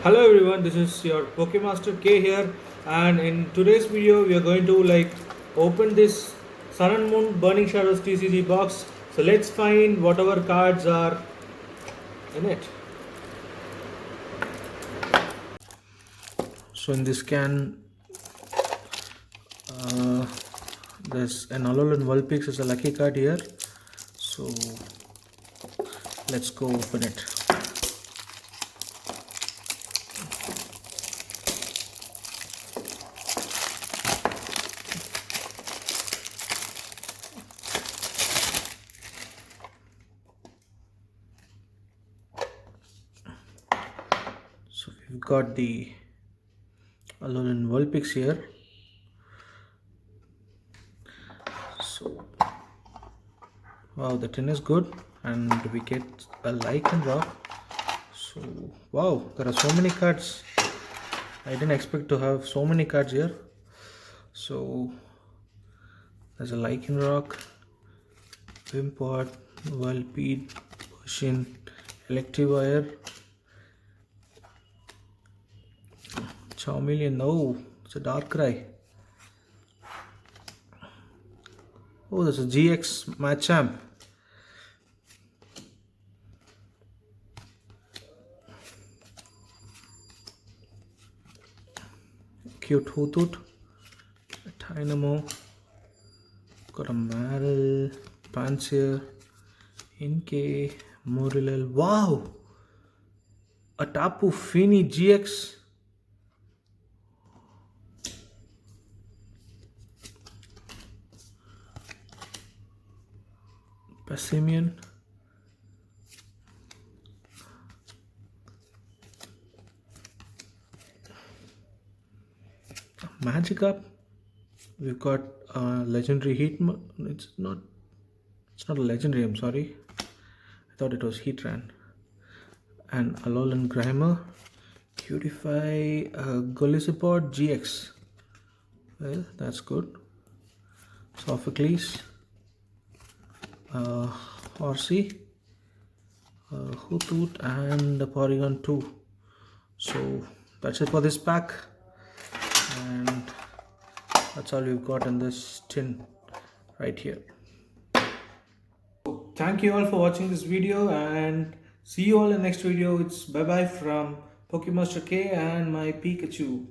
Hello everyone, this is your PokemasterK here, and in today's video we are going to open this Sun and Moon Burning Shadows TCG box. So let's find whatever cards are in it. So in this can, uh, there's an Alolan Vulpix as a lucky card here. So let's go open it. So we've got the Alolan Vulpix here. So wow, the tin is good, and we get a like and rock. So wow, there are so many cards. I didn't expect to have so many cards here. So there's a lichen rock, Wimpod, Vulpede, Persian, Electivire, Charmeleon. Oh, it's a Darkrai. Oh, there's a GX Machamp. Cute Hoothoot, a Dynamo, got a Maril, Pansear, Inkay, Morillel. Wow! A Tapu Fini GX. Passimian. Magikarp. We've got legendary it's not a legendary, I'm sorry. I thought it was Heatran. And Alolan Grimer. Cutify, Golisopod GX. Well, that's good. Sophocles. Horsey. Hoothoot and the Porygon 2. So that's it for this pack. And that's all we've got in this tin right here. Thank you all for watching this video, and see you all in the next video. It's bye bye from PokemasterK and my Pikachu.